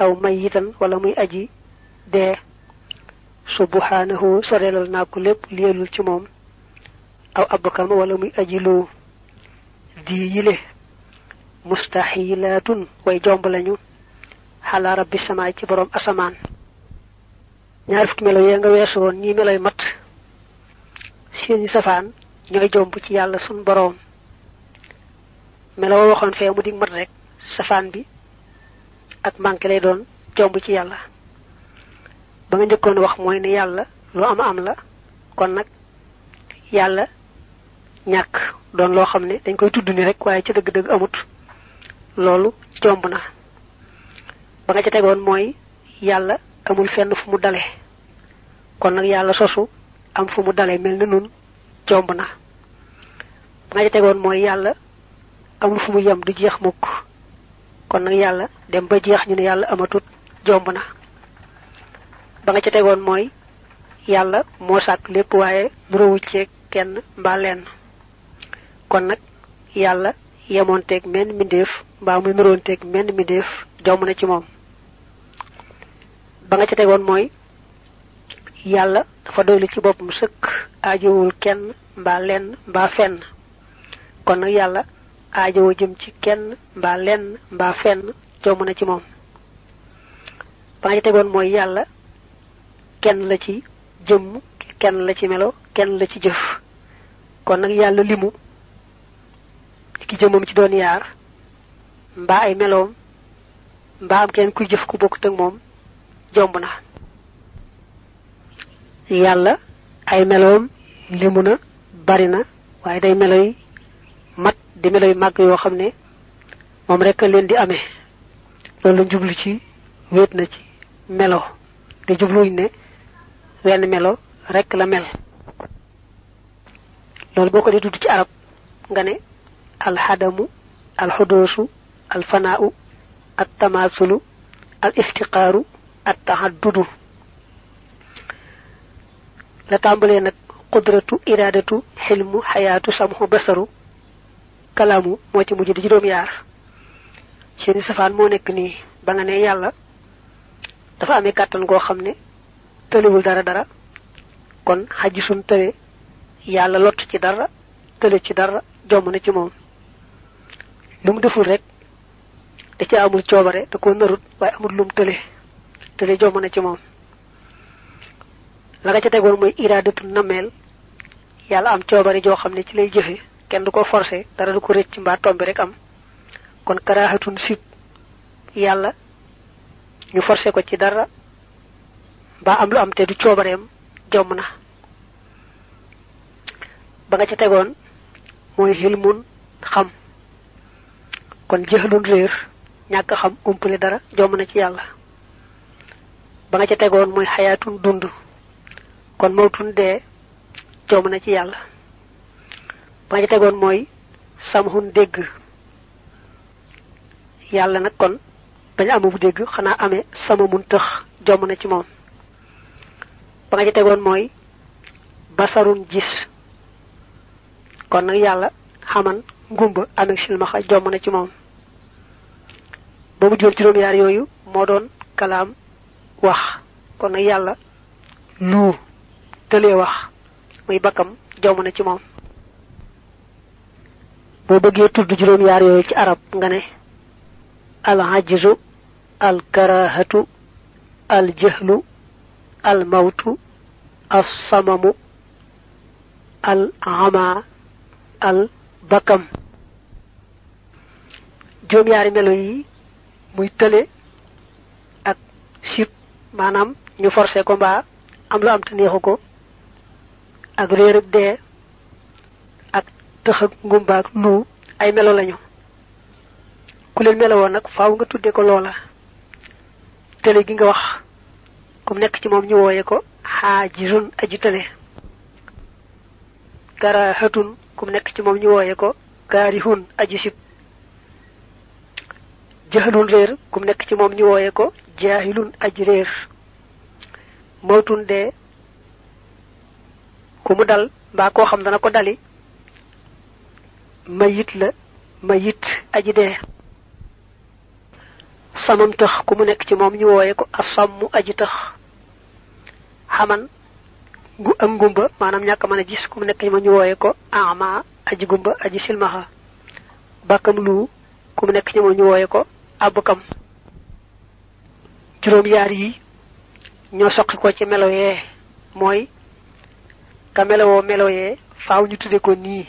aw mayitan wala muy aji dee subhanahu sorelal naa ko lépp liyelul ci moom aw abkama wala muy aji lu di yile mustahilatun way jomb lañu xala rabbi samaay ci borom asamaan ñaar fukki melo yee nga weesu woon ñi meloy mat seeni safaan ñooy jomb ci yàlla sun borom melo waxoon fee mu dig mat rek safaan bi ak manqué lay doon jomb ci yàlla ba nga njëkkoon wax mooy ne yàlla lu am la kon nag yàlla ñàkk doon loo xam ne dañ koy tudd ni rek waaye ci dëgg-dëgg amut loolu jomb na ba nga ca tegoon mooy yàlla amul fenn fu mu dale kon nag yàlla sosu am fu mu dale mel na nun jomb na ba nga ca tegoon mooy yàlla amul fu mu yem du jeex mukk kon nag yàlla dem ba jeex ñu ne yàlla amatut jomb na ba nga ca tegoon mooy yàlla moo sàkk lépp waaye nurowu ci kenn mbaa lenn kon nag yàlla yemoonteeg menn mbindeef mbaa muy nuroonteeg menn mbindeef jomb na ci moom ba nga ca tegoon mooy yàlla dafa doylu ci boppam sëkk aajowul kenn mbaa lenn mbaa fenn kon nag yàlla aajowoo jëm ci kenn mbaa lenn mbaa fenn jomb na ci moom ba nga ca tegoon mooy yàlla kenn la ci jëmm kenn la ci melo kenn la ci jëf kon nag yàlla limu ki jëmmam ci doon yaar mbaa ay meloom mbaa am kenn kuy jëf ku bokkut ak moom jomb na yàlla ay meloom limu na bari na waaye day meloy mat di meloy màgg yoo xam ne moom rek leen di amee loolu la jublu ci wéet na ci melo te jubluñ ne wenn melo rek la mel loolu boo ko di tudd ci arab nga ne alxadamu alxudoosu alfanaau altamasulu al iftiqaaru attaxaddudu la tàmbalee nag qudratu iradatu xilmu xayaatu samxu basaru kalaamu moo ci mujj di juróom yaar seeni safaan moo nekk nii ba nga ne yàlla dafa amee kàttan goo xam ne tëlewul dara kon xaji sun tële yàlla lott ci dara tële ci dara jomb na ci moom lu mu deful rek da ci amul coobare da ko narut waaye amul lum tële jomb na ci moom la nga ca tegoon mooy iradatu nameel yàlla am coobare joo xam ne ci lay jëfe kenn du ko forcé dara du ko rëcc mbaa tombi rek am kon karaaxatun sib yàlla ñu forcé ko ci dara mbaa am lu am te du coobareem jomb na ba nga ca tegoon mooy xilmun xam kon jëxlun réer ñàkk xam umpale dara jomb na ci yàlla ba nga ca tegoon mooy xayaatun dund kon mawtun dee jomb na ci yàlla ba nga ca tegoon mooy samhun dégg yàlla nag kon bañ amu bu dégg xanaa amee sama mun tëx jomb na ci moom ba nga ca tegoon mooy basarun gis kon nag yàlla xaman ngumba amee silmaxa jomb na ci moom ba mu jël juróom yaar yooyu moo doon kalaam wax kon nag yàlla lu tëlee wax muy bakkam jomb na ci moom boo bëggee tudd juróom yaar yooyu ci arab nga ne al ajzu al karahatu al jahlu al mawtu al samamu al ama al bakam juróom yaari melo yi muy tële ak sib maanaam ñu forcé ko mbaa am lu am te neexu ko ak réer ak dee ak tëx ak ngumba ak lu ay melo lañu ku leen melowoo nag faaw nga tudde ko loola tële gi nga wax kum nekk ci moom ñu wooye ko xaajizun aji tële karahatun kum nekk ci moom ñu wooye ko kaarihun aji sib jahlun réer kum nekk ci moom ñu wooye ko jaahilun aji réer mawtun dee ku mu dal mbaa koo xam dana ko dali mayit la mayit aji dee asamam tax ku mu nekk ci moom ñu wooye ko asammu aji tax xaman ak ngumba maanaam ñàkk mën a gis ku mu nekk ci moom ñu wooye ko ama aji gumba aji silmaxa bakkam lu ku mu nekk ci moom ñu wooye ko abukam juróom yaar yi ñoo soqi ko ci melo yee mooy ka melowoo melo yee faaw ñu tudde ko nii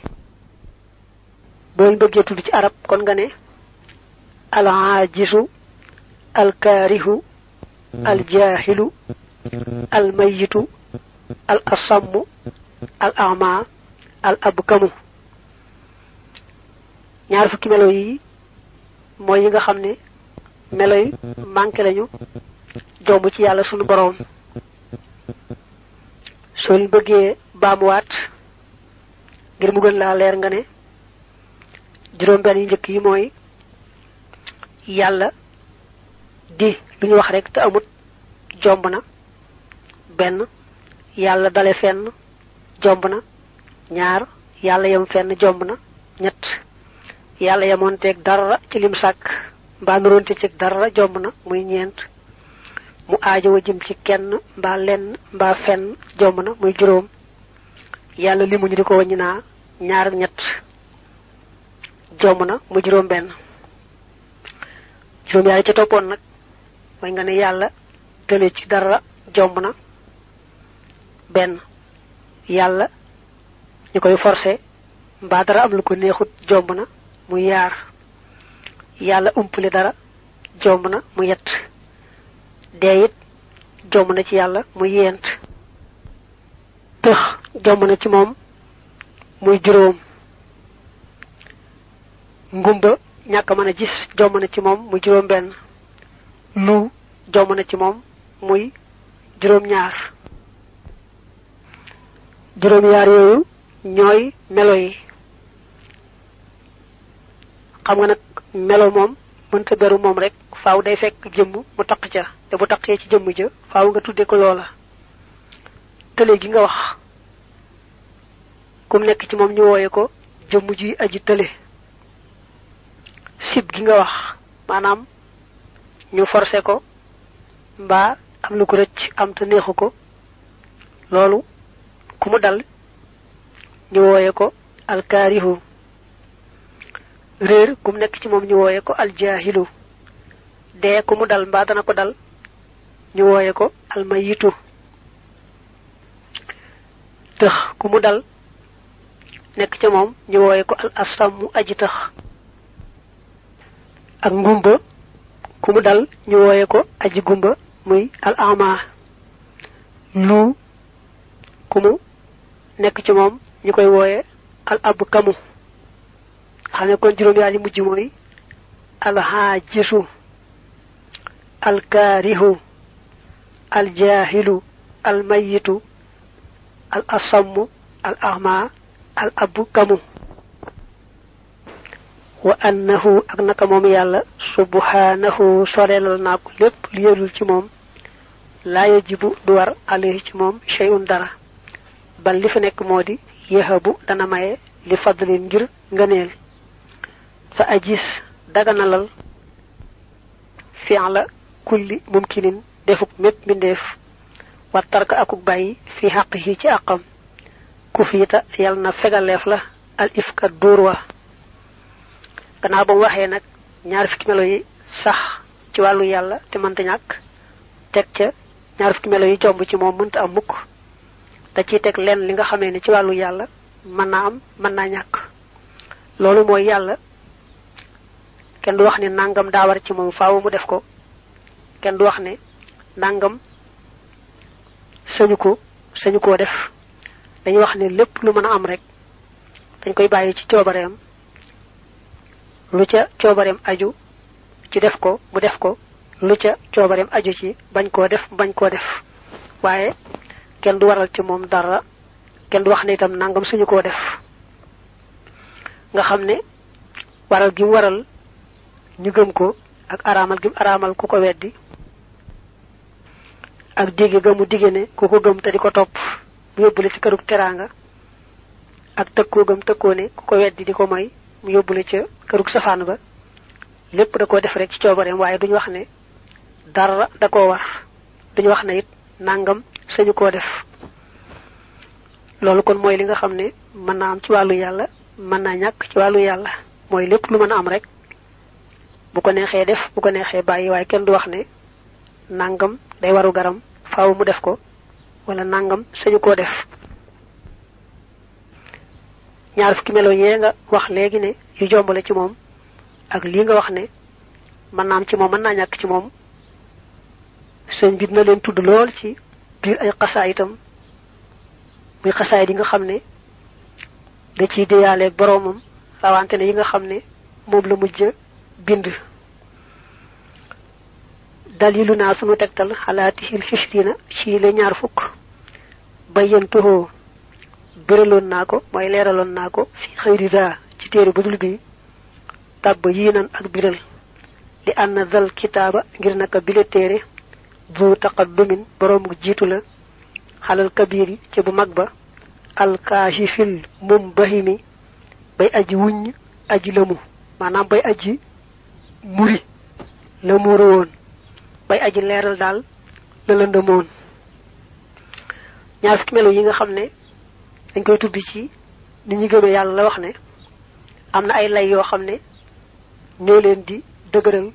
boo bëggee tudd ci arab kon nga ne al aajisu al kaarihu al jaahilu al mayitu al asammu al ama al abkamu ñaar fukki melo yi mooy yi nga xam ne melo yi manqué lañu jomb ci yàlla sunu boroom soo leen bëggee baamuwaat ngir mu gën laa leer nga ne juróom benn yi njëkk yi mooy yàlla di lu ñu wax rek te amut jomb na benn yàlla dale fenn jomb na ñaar yàlla yem fenn jomb na ñett yàlla yemoon teeg dara ci lim sàkk mbaa nuroonte ci dara jomb na muy ñeent mu aajowa jëm ci kenn mbaa lenn mbaa fenn jomb na muy juróom yàlla limu ñu di ko wàññi naa ñaar ak ñett jomb na mu juróom benn juróom yaari ca toppoon nag mooy nga ne yàlla tële ci dara jomb na benn yàlla ñu koy forcé mbaa dara am lu ko neexut jomb na mu yaar yàlla umpale dara jomb na mu yett dee it jomb na ci yàlla mu yent tëx jomb na ci moom muy juróom ngumba ñàkk mën a gis jomb na ci moom muy juróom benn lu jomb na ci moom muy juróom ñaar juróom yaar yooyu ñooy melo yi xam nga nag melo moom mënta beru moom rek faaw day fekk jëmm mu taq ca te bu taqee ci jëmm ja faaw nga tudde ko loola tële gi nga wax kum nekk ci moom ñu wooye ko jëmm ji aji tële sib gi nga wax maanaam ñu forcé ko mbaa am lu ko rëcc am te neexu ko loolu ku mu dal ñu wooye ko alkaarihu réer ku mu nekk ci moom ñu wooye ko aljaahilu dee ku mu dal mbaa dana ko dal ñu wooye ko almayitu tëx ku mu dal nekk ca moom ñu wooye ko al asammu aji tëx ak ngumba ku mu dal ñu wooye ko aji gumba muy al ama lu ku mu nekk ci moom ñu koy wooye al abkamu xam ne kon juróom yaar yi mujj mooy al haajisu al kaarihu al jaahilu al mayitu al asammu al ama al abkamu wa annahu ak naka moom yàlla subhanahu sorelal naa ko lépp lu yelul ci moom laa yajibu du war alayhi ci moom shay'un dara bal li fa nekk moo di yahabu dana maye li fadlin ngir ngëneel fa ajis daganalal fi'la kulli mumkinin defuk mépp mbindeef war tarka akuk bàyyi fi xaqihi ci àqam ku fiita yal na fegaleef la al ifka dóor wa gannaaw ba mu waxee nag ñaar fukki melo yi sax ci wàllu yàlla te mënta ñàkk teg ca ñaar fukki melo yi jomb ci moom mënta am mukk da ciy teg lenn li nga xamee ne ci wàllu yàlla mën naa am mën naa ñàkk loolu mooy yàlla kenn du wax ne nangam daa war ci moom faaw mu def ko kenn du wax ne nangam sañu koo def dañuy wax ne lépp lu mën a am rek dañ koy bàyyi ci coobareem lu ca coobareem aju ci def ko mu def ko lu ca coobareem aju ci bañ koo def waaye kenn du waral ci moom dara kenn du wax ne itam nangam suñu koo def nga xam ne waral gi mu waral ñu gëm ko ak araamal gi mu araamal ku ko weddi ak digge ga mu digge ne ku ko gëm te di ko topp mu yóbbule ci kërug teraanga ak tëkkoo gëm tëkkoo ne ku ko weddi di ko moy mu yóbbule ca kërug safaan ba lépp da koo def rek ci coobareem waaye duñu wax ne dara da koo war duñu wax ne it nangam sañu koo def loolu kon mooy li nga xam ne mën naa am ci wàllu yàlla mën naa ñàkk ci wàllu yàlla mooy lépp lu mën a am rek bu ko neexee def bu ko neexee bàyyi waaye kenn du wax ne nangam day waru garam faaw mu def ko wala nangam sañu koo def ñaar fukki melo yee nga wax léegi ne yu jombale ci moom ak lii nga wax ne mën naa am ci moom mën naa ñàkk ci moom sëñ bi dina leen tudd lool ci biir ay xasaay itam muy xasaay yi nga xam ne da ciy déyaaleeg boroomam rawante ne yi nga xam ne moom la mujj bind dalilu naa sunu tegtal xalaatihil xisrina ci la ñaar fukk bayyantuhoo bëraloon naa ko mooy leeraloon naa ko fi xëyri daa ci téere bu dul bi tàbb yii nan ak biral li ànd dal kitaaba ngir naka bile téere bu taqaddumin boroom jiitu la xalal kabiri ci bu mag ba alkaashifil mumbahimi bay aji wuññ aji lëmu maanaam bay aji muri la muuru woon bay aji leeral daal la lëndëmoon ñaar fukki melo yi nga xam ne dañ koy tudd ci ni ñi gëmee yàlla la wax ne am na ay lay yoo xam ne ñoo leen di dëgëral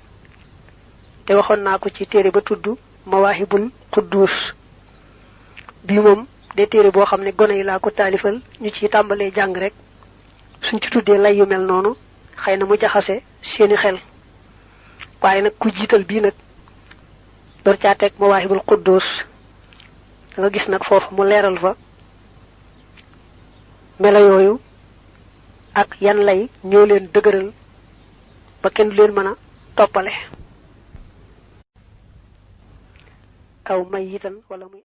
te waxoon naa ko ci téere ba tudd mawaahibul quddus bii moom de téere boo xam ne gone yi laa ko taalifal ñu ci tàmbalee jàng rek suñ ci tuddee lay yu mel noonu xëy na mu jaxase seeni xel waaye nag ku jiital bii nag door caa teg mawaahibul quddus da nga gis nag foofu mu leeral fa melo yooyu ak yan lay ñoo leen dëgëral ba kenn du leen mën a toppale aw may yitan wala muy